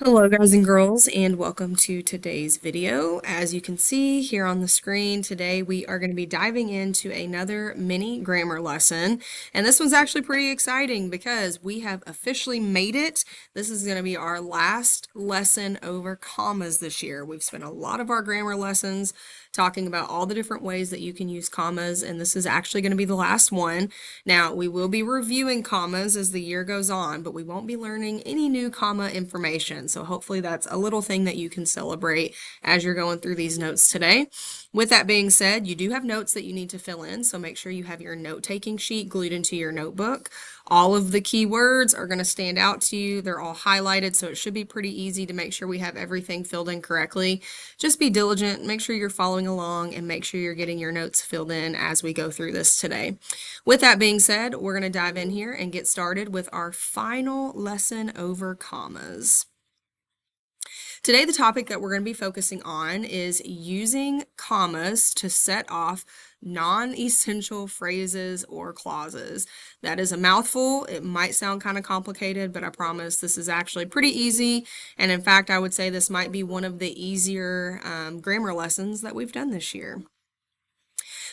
Hello guys and girls, and welcome to today's video. As you can see here on the screen, today we are going to be diving into another mini grammar lesson. And this one's actually pretty exciting because we have officially made it. This is going to be our last lesson over commas this year. We've spent a lot of our grammar lessons talking about all the different ways that you can use commas, and this is actually going to be the last one. Now, we will be reviewing commas as the year goes on, but we won't be learning any new comma information. So hopefully that's a little thing that you can celebrate as you're going through these notes today. With that being said, you do have notes that you need to fill in, so make sure you have your note-taking sheet glued into your notebook. All of the key words are going to stand out to you. They're all highlighted, so it should be pretty easy to make sure we have everything filled in correctly. Just be diligent, make sure you're following along, and make sure you're getting your notes filled in as we go through this today. With that being said, we're going to dive in here and get started with our final lesson over commas. Today, the topic that we're going to be focusing on is using commas to set off non-essential phrases or clauses. That is a mouthful. It might sound kind of complicated, but I promise this is actually pretty easy. And in fact, I would say this might be one of the easier grammar lessons that we've done this year.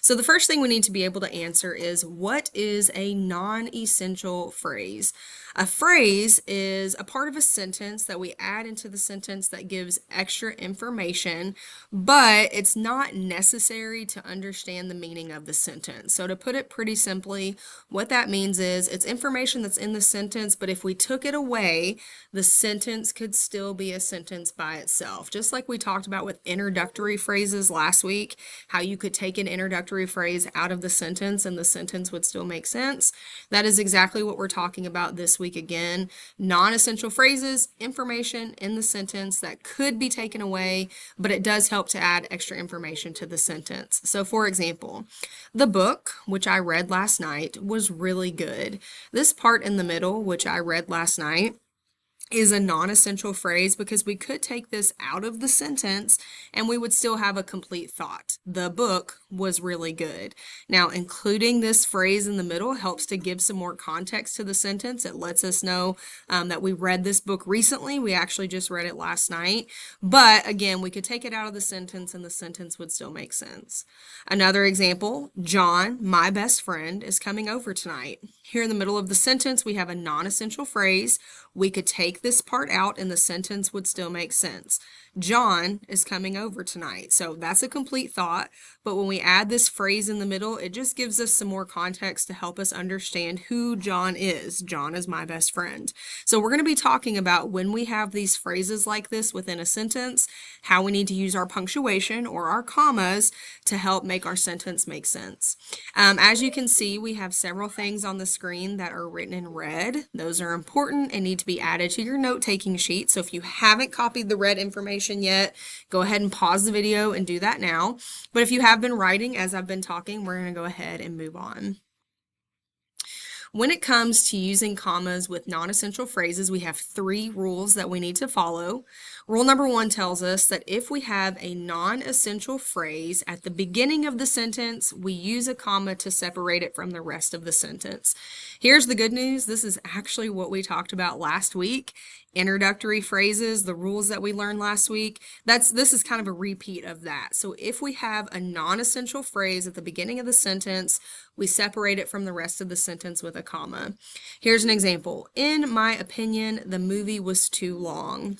So the first thing we need to be able to answer is, what is a non-essential phrase? A phrase is a part of a sentence that we add into the sentence that gives extra information, but it's not necessary to understand the meaning of the sentence. So to put it pretty simply, what that means is it's information that's in the sentence, but if we took it away, the sentence could still be a sentence by itself. Just like we talked about with introductory phrases last week, how you could take an introductory phrase out of the sentence and the sentence would still make sense. That is exactly what we're talking about this week again. Non-essential phrases, information in the sentence that could be taken away, but it does help to add extra information to the sentence. So for example, the book, which I read last night, was really good. This part in the middle, which I read last night, is a non-essential phrase because we could take this out of the sentence and we would still have a complete thought. The book was really good. Now, including this phrase in the middle helps to give some more context to the sentence. It lets us know that we read this book recently. We actually just read it last night. But again, we could take it out of the sentence and the sentence would still make sense. Another example, John, my best friend, is coming over tonight. Here in the middle of the sentence, we have a non-essential phrase. We could take this part out and the sentence would still make sense. John is coming over tonight. So that's a complete thought. But when we add this phrase in the middle, it just gives us some more context to help us understand who John is. John is my best friend. So we're going to be talking about when we have these phrases like this within a sentence, how we need to use our punctuation or our commas to help make our sentence make sense. As you can see, we have several things on the screen that are written in red. Those are important and need to be added to your note-taking sheet. So if you haven't copied the red information yet, go ahead and pause the video and do that now. But if you have been writing as I've been talking, we're going to go ahead and move on. When it comes to using commas with non-essential phrases, we have 3 rules that we need to follow. Rule number 1 tells us that if we have a non-essential phrase at the beginning of the sentence, we use a comma to separate it from the rest of the sentence. Here's the good news. This is actually what we talked about last week. Introductory phrases, the rules that we learned last week, this is kind of a repeat of that. So if we have a non-essential phrase at the beginning of the sentence, we separate it from the rest of the sentence with a comma. Here's an example. In my opinion, the movie was too long.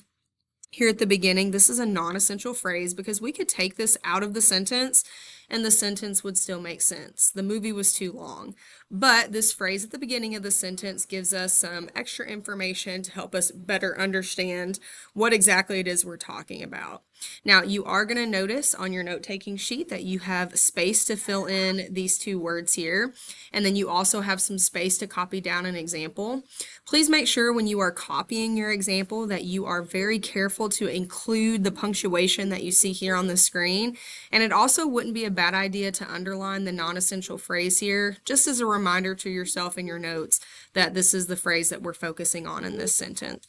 Here at the beginning, this is a non-essential phrase because we could take this out of the sentence and the sentence would still make sense. The movie was too long. But this phrase at the beginning of the sentence gives us some extra information to help us better understand what exactly it is we're talking about. Now, you are going to notice on your note-taking sheet that you have space to fill in these 2 words here, and then you also have some space to copy down an example. Please make sure when you are copying your example that you are very careful to include the punctuation that you see here on the screen, and it also wouldn't be a bad idea to underline the non-essential phrase here, just as a reminder to yourself in your notes that this is the phrase that we're focusing on in this sentence.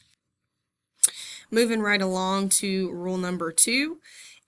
Moving right along to rule number 2,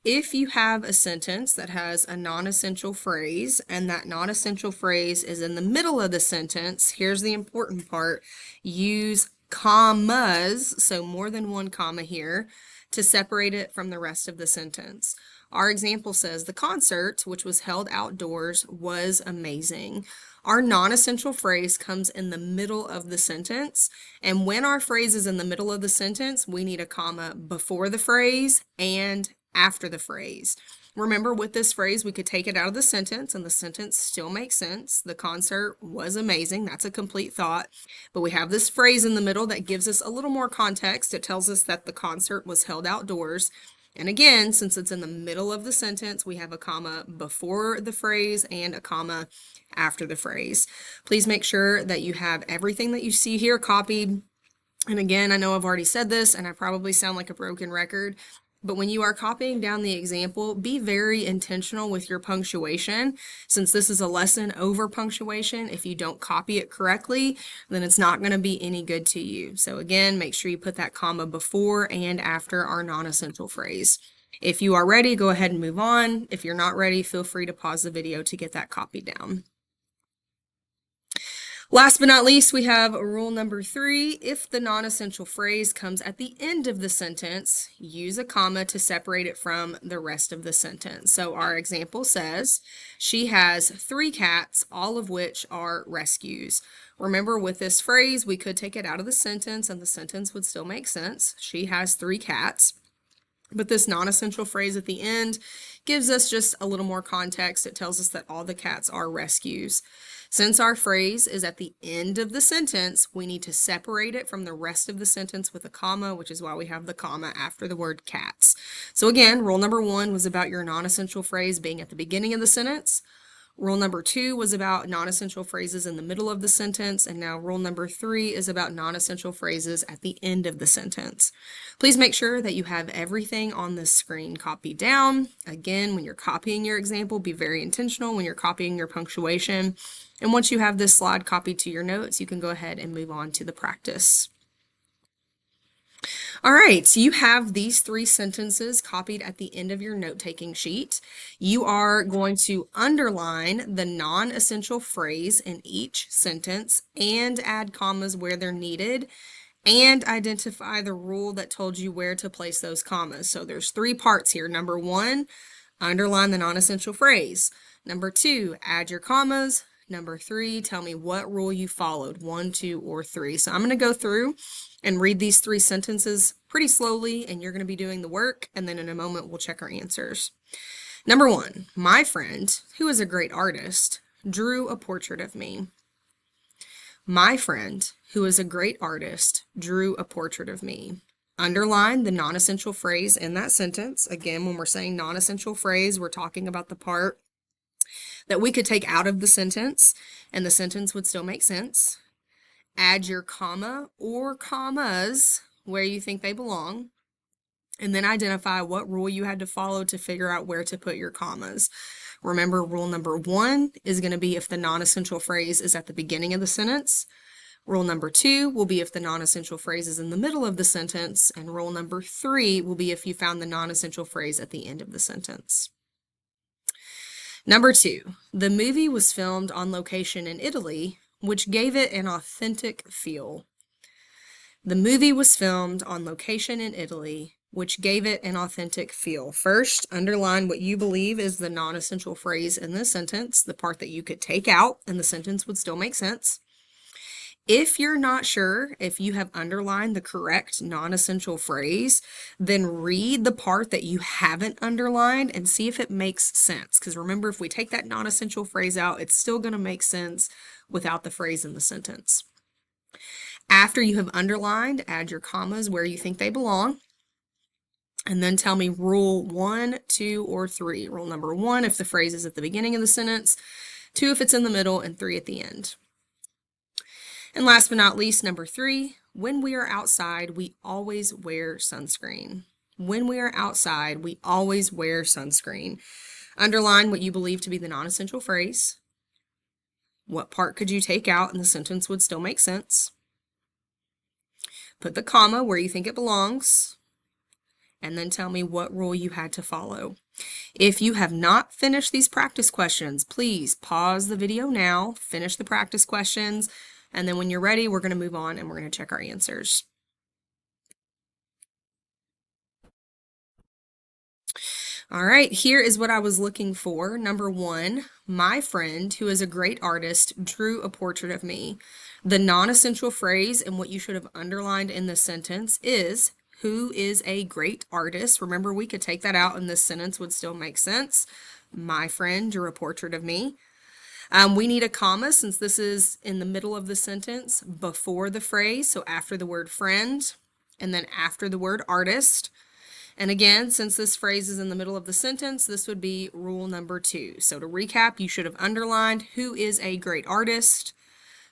if you have a sentence that has a non-essential phrase and that non-essential phrase is in the middle of the sentence, here's the important part, use commas, so more than one comma here, to separate it from the rest of the sentence. Our example says, the concert, which was held outdoors, was amazing. Our non-essential phrase comes in the middle of the sentence, and when our phrase is in the middle of the sentence, we need a comma before the phrase and after the phrase. Remember, with this phrase, we could take it out of the sentence and the sentence still makes sense. The concert was amazing. That's a complete thought. But we have this phrase in the middle that gives us a little more context. It tells us that the concert was held outdoors. And again, since it's in the middle of the sentence, we have a comma before the phrase and a comma after the phrase. Please make sure that you have everything that you see here copied. And again, I know I've already said this and I probably sound like a broken record, but when you are copying down the example, be very intentional with your punctuation. Since this is a lesson over punctuation, if you don't copy it correctly, then it's not going to be any good to you. So again, make sure you put that comma before and after our non-essential phrase. If you are ready, go ahead and move on. If you're not ready, feel free to pause the video to get that copied down. Last but not least, we have rule number 3. If the non-essential phrase comes at the end of the sentence, use a comma to separate it from the rest of the sentence. So our example says, she has 3 cats, all of which are rescues. Remember, with this phrase, we could take it out of the sentence and the sentence would still make sense. She has 3 cats. But this non-essential phrase at the end gives us just a little more context. It tells us that all the cats are rescues. Since our phrase is at the end of the sentence, we need to separate it from the rest of the sentence with a comma, which is why we have the comma after the word cats. So again, rule number 1 was about your non-essential phrase being at the beginning of the sentence. Rule number 2 was about non-essential phrases in the middle of the sentence, and now rule number 3 is about non-essential phrases at the end of the sentence. Please make sure that you have everything on the screen copied down. Again, when you're copying your example, be very intentional when you're copying your punctuation. And once you have this slide copied to your notes, you can go ahead and move on to the practice. All right, so you have these 3 sentences copied at the end of your note-taking sheet. You are going to underline the non-essential phrase in each sentence and add commas where they're needed and identify the rule that told you where to place those commas. So there's 3 parts here. Number 1, underline the non-essential phrase. Number 2, add your commas. Number 3, tell me what rule you followed, 1, 2, or 3. So I'm going to go through and read these 3 sentences pretty slowly, and you're going to be doing the work, and then in a moment we'll check our answers. Number 1, my friend, who is a great artist, drew a portrait of me. My friend, who is a great artist, drew a portrait of me. Underline the non-essential phrase in that sentence. Again, when we're saying non-essential phrase, we're talking about the part that we could take out of the sentence and the sentence would still make sense. Add your comma or commas where you think they belong, and then identify what rule you had to follow to figure out where to put your commas. Remember, rule number 1 is going to be if the non-essential phrase is at the beginning of the sentence. Rule number 2 will be if the non-essential phrase is in the middle of the sentence, and rule number 3 will be if you found the non-essential phrase at the end of the sentence. Number 2, the movie was filmed on location in Italy, which gave it an authentic feel. The movie was filmed on location in Italy, which gave it an authentic feel. First, underline what you believe is the non-essential phrase in this sentence, the part that you could take out and the sentence would still make sense. If you're not sure if you have underlined the correct non-essential phrase, then read the part that you haven't underlined and see if it makes sense. Because remember, if we take that non-essential phrase out, it's still going to make sense without the phrase in the sentence. After you have underlined, add your commas where you think they belong. And then tell me rule 1, 2, or 3. Rule number 1, if the phrase is at the beginning of the sentence, 2, if it's in the middle, and 3 at the end. And last but not least, number 3, when we are outside, we always wear sunscreen. When we are outside, we always wear sunscreen. Underline what you believe to be the non-essential phrase. What part could you take out and the sentence would still make sense? Put the comma where you think it belongs. And then tell me what rule you had to follow. If you have not finished these practice questions, please pause the video now, finish the practice questions, And then when you're ready, we're going to move on and we're going to check our answers. All right, here is what I was looking for. Number one, my friend, who is a great artist, drew a portrait of me. The non-essential phrase and what you should have underlined in the sentence is, who is a great artist? Remember, we could take that out and this sentence would still make sense. My friend drew a portrait of me. We need a comma since this is in the middle of the sentence before the phrase, so after the word friend, and then after the word artist. And again, since this phrase is in the middle of the sentence, this would be rule number 2. So to recap, you should have underlined who is a great artist,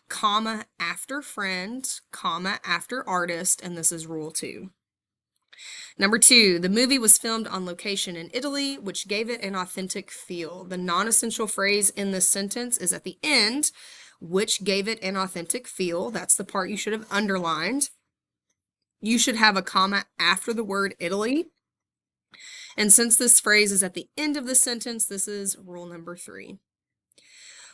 comma after friend, comma after artist, and this is rule 2. Number 2, the movie was filmed on location in Italy, which gave it an authentic feel. The non-essential phrase in this sentence is at the end, which gave it an authentic feel. That's the part you should have underlined. You should have a comma after the word Italy. And since this phrase is at the end of the sentence, this is rule number 3.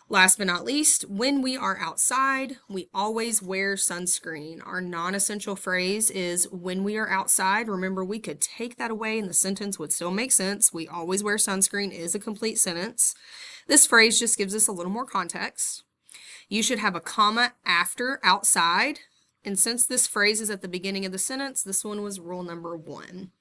Last but not least, when we are outside, we always wear sunscreen. Our non-essential phrase is when we are outside. Remember, we could take that away and the sentence would still make sense. We always wear sunscreen is a complete sentence. This phrase just gives us a little more context. You should have a comma after outside. And since this phrase is at the beginning of the sentence, this one was rule number 1.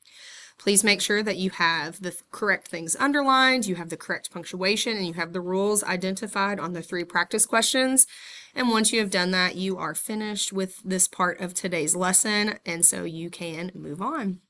Please make sure that you have the correct things underlined, you have the correct punctuation, and you have the rules identified on the 3 practice questions. And once you have done that, you are finished with this part of today's lesson, and so you can move on.